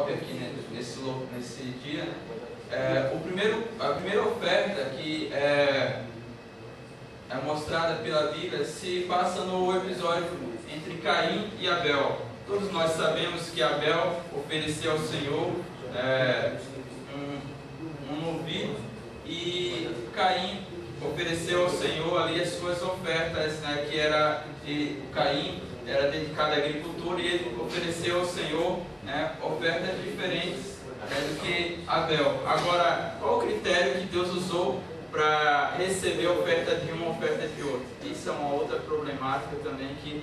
top aqui, né, nesse dia. A primeira oferta que é mostrada pela Bíblia se passa no episódio entre Caim e Abel. Todos nós sabemos que Abel ofereceu ao Senhor um novilho, e Caim ofereceu ao Senhor ali as suas ofertas, né, que era Caim era dedicado a agricultura, e ele ofereceu ao Senhor, né, ofertas diferentes, né, do que Abel. Agora, qual o critério que Deus usou para receber a oferta de uma, oferta de outra? Isso é uma outra problemática também que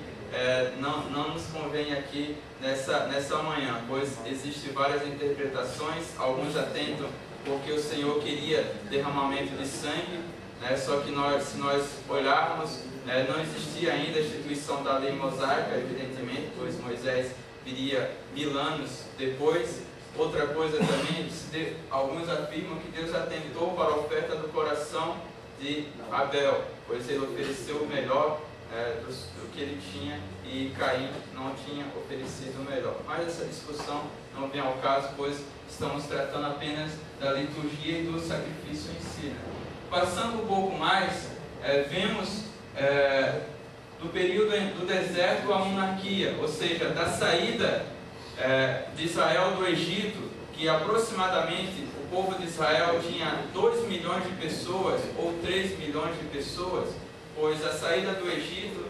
não nos convém aqui nessa manhã, pois existem várias interpretações. Alguns atentam porque o Senhor queria derramamento de sangue, né? Só que se nós olharmos, não existia ainda a instituição da lei mosaica, evidentemente, pois Moisés viria 1000 anos depois. Outra coisa também, alguns afirmam que Deus atentou para a oferta do coração de Abel, pois ele ofereceu o melhor do que ele tinha, e Caim não tinha oferecido o melhor. Mas essa discussão não vem ao caso, pois estamos tratando apenas da liturgia e do sacrifício em si, né? Passando um pouco mais, vemos do período do deserto à monarquia, ou seja, da saída de Israel do Egito, que aproximadamente o povo de Israel tinha 2 milhões de pessoas ou 3 milhões de pessoas, pois a saída do Egito,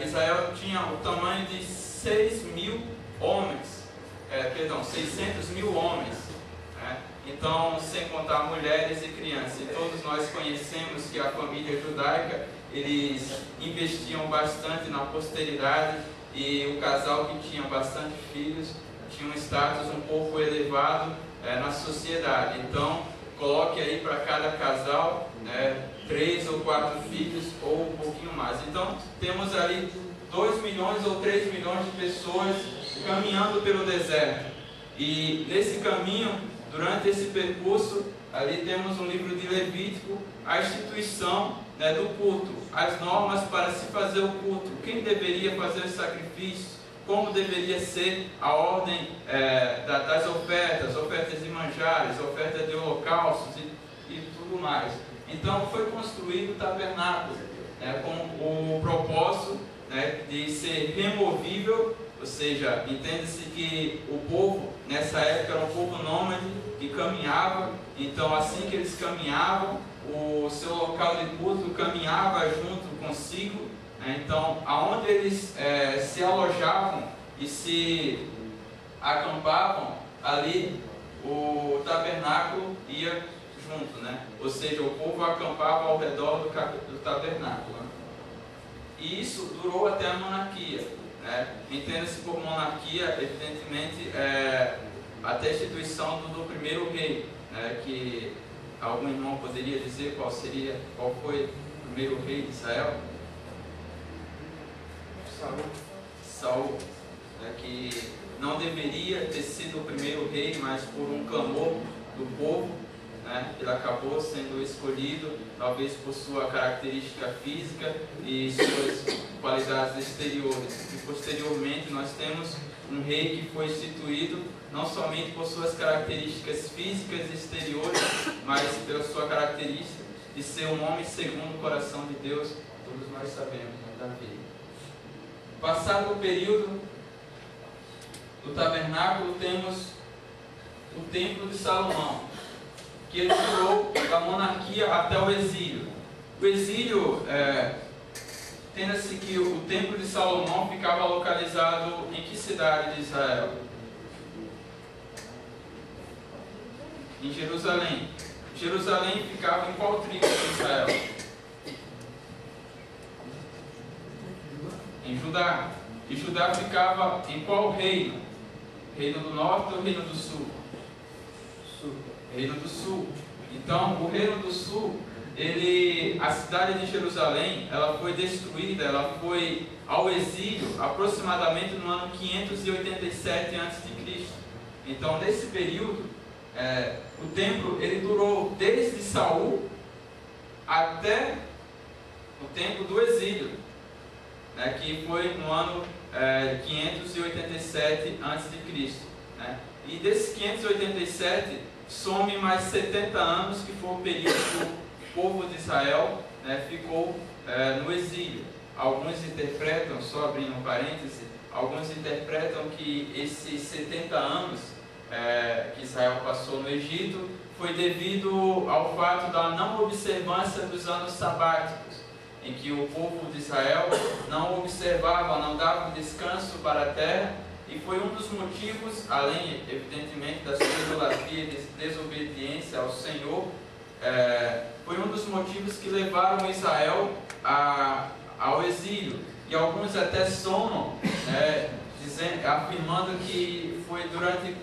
Israel tinha o tamanho de 600 mil homens, né? Então, sem contar mulheres e crianças. E todos nós conhecemos que a família judaica, eles investiam bastante na posteridade, e o casal que tinha bastante filhos tinha um status um pouco elevado na sociedade. Então, coloque aí para cada casal 3 ou 4 filhos ou um pouquinho mais. Então, temos ali 2 milhões ou 3 milhões de pessoas caminhando pelo deserto. E nesse caminho, durante esse percurso, ali temos no livro de Levítico a instituição do culto, as normas para se fazer o culto, quem deveria fazer os sacrifícios, como deveria ser a ordem das ofertas de manjares, ofertas de holocaustos e tudo mais. Então foi construído o tabernáculo, com o propósito de ser removível, ou seja, entende-se que o povo nessa época era um povo nômade que caminhava. Então assim que eles caminhavam, o seu local de culto caminhava junto consigo, né? Então aonde eles se alojavam e se acampavam, ali o tabernáculo ia junto, né? Ou seja, o povo acampava ao redor do tabernáculo, né? E isso durou até a monarquia, né? Entenda-se por monarquia, evidentemente, até a instituição do primeiro rei, né? Que algum irmão poderia dizer qual foi o primeiro rei de Israel? Saul, né? Que não deveria ter sido o primeiro rei, mas por um clamor do povo, né, ele acabou sendo escolhido, talvez por sua característica física e suas qualidades exteriores. E posteriormente nós temos um rei que foi instituído não somente por suas características físicas e exteriores, mas pela sua característica de ser um homem segundo o coração de Deus. Todos nós sabemos, né, Davi. Passado o período do tabernáculo, temos o templo de Salomão, que ele durou da monarquia até o exílio. O exílio, entenda-se que o templo de Salomão ficava localizado em que cidade de Israel? Em Jerusalém. Jerusalém ficava em qual tribo de Israel? Em Judá. E Judá ficava em qual reino? Reino do Norte ou Reino do Sul? Reino do Sul. Então, o Reino do Sul, a cidade de Jerusalém, ela foi destruída, ela foi ao exílio aproximadamente no ano 587 a.C. Então, nesse período, o templo ele durou desde Saul até o tempo do exílio, né, que foi no ano 587 a.C. né? E desses 587, some mais 70 anos, que foi o período que o povo de Israel, né, ficou no exílio. Alguns interpretam, só abrindo um parêntese, alguns interpretam que esses 70 anos que Israel passou no Egito foi devido ao fato da não observância dos anos sabáticos, em que o povo de Israel não observava, não dava descanso para a terra, e foi um dos motivos, além evidentemente da sua idolatria e desobediência ao Senhor, foi um dos motivos que levaram Israel ao exílio. E alguns até somam, afirmando que foi durante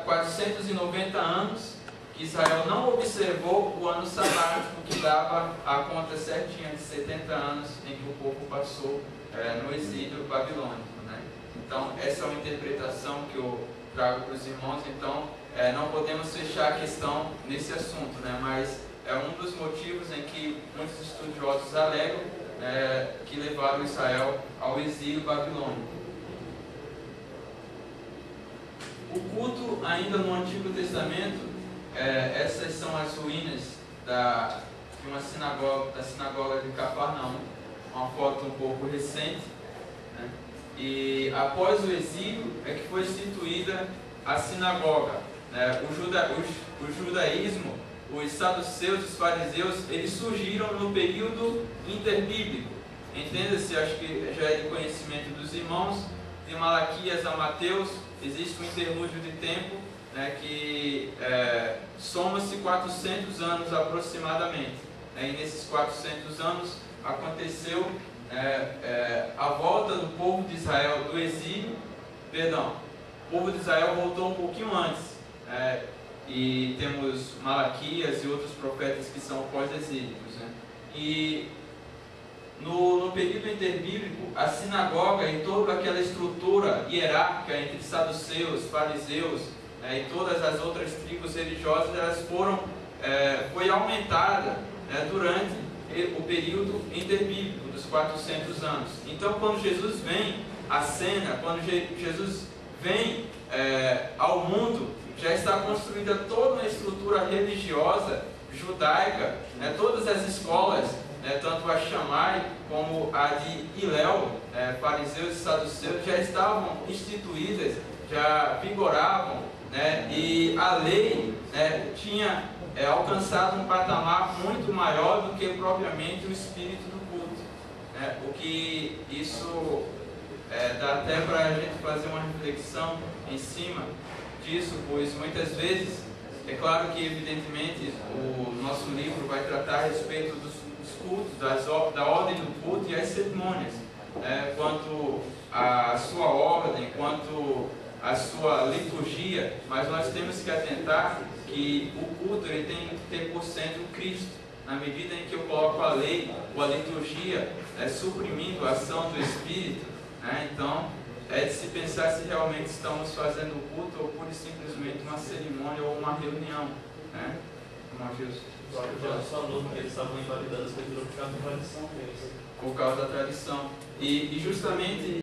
490 anos que Israel não observou o ano sabático, que dava a conta certinha de 70 anos em que o povo passou no exílio babilônico, né? Então, essa é uma interpretação que eu trago para os irmãos. Então, não podemos fechar a questão nesse assunto, né? Mas é um dos motivos em que muitos estudiosos alegam que levaram Israel ao exílio babilônico. O culto, ainda no Antigo Testamento, essas são as ruínas de uma sinagoga, da sinagoga de Cafarnaum, uma foto um pouco recente, né? E após o exílio é que foi instituída a sinagoga, né? O judaísmo, os saduceus, os fariseus, eles surgiram no período interbíblico. Entenda-se, acho que já é de conhecimento dos irmãos, de Malaquias a Mateus, existe um interlúdio de tempo, né, que soma-se 400 anos aproximadamente. E nesses 400 anos aconteceu a volta do povo de Israel do exílio. Perdão, o povo de Israel voltou um pouquinho antes. E temos Malaquias e outros profetas que são pós-exílicos, né? E no período interbíblico, a sinagoga e toda aquela estrutura hierárquica entre saduceus, fariseus, e todas as outras tribos religiosas, elas foi aumentada, durante o período interbíblico dos 400 anos. Então, quando Jesus vem à cena, quando Jesus vem ao mundo, já está construída toda uma estrutura religiosa judaica, todas as escolas, tanto a Shammai como a de Hillel, fariseus e saduceus, já estavam instituídas, já vigoravam, e a lei tinha alcançado um patamar muito maior do que propriamente o espírito do culto, o que isso dá até para a gente fazer uma reflexão em cima disso, pois muitas vezes, é claro que evidentemente o nosso livro vai tratar a respeito dos cultos, da ordem do culto e as cerimônias, quanto à sua ordem, quanto à sua liturgia, mas nós temos que atentar que o culto ele tem que ter por centro Cristo. Na medida em que eu coloco a lei ou a liturgia suprimindo a ação do Espírito, então é de se pensar se realmente estamos fazendo o culto ou pura e simplesmente uma cerimônia ou uma reunião, Irmão Gilson. Já falou que eles estavam invalidando a escritura por causa da tradição deles. Por causa da tradição. E justamente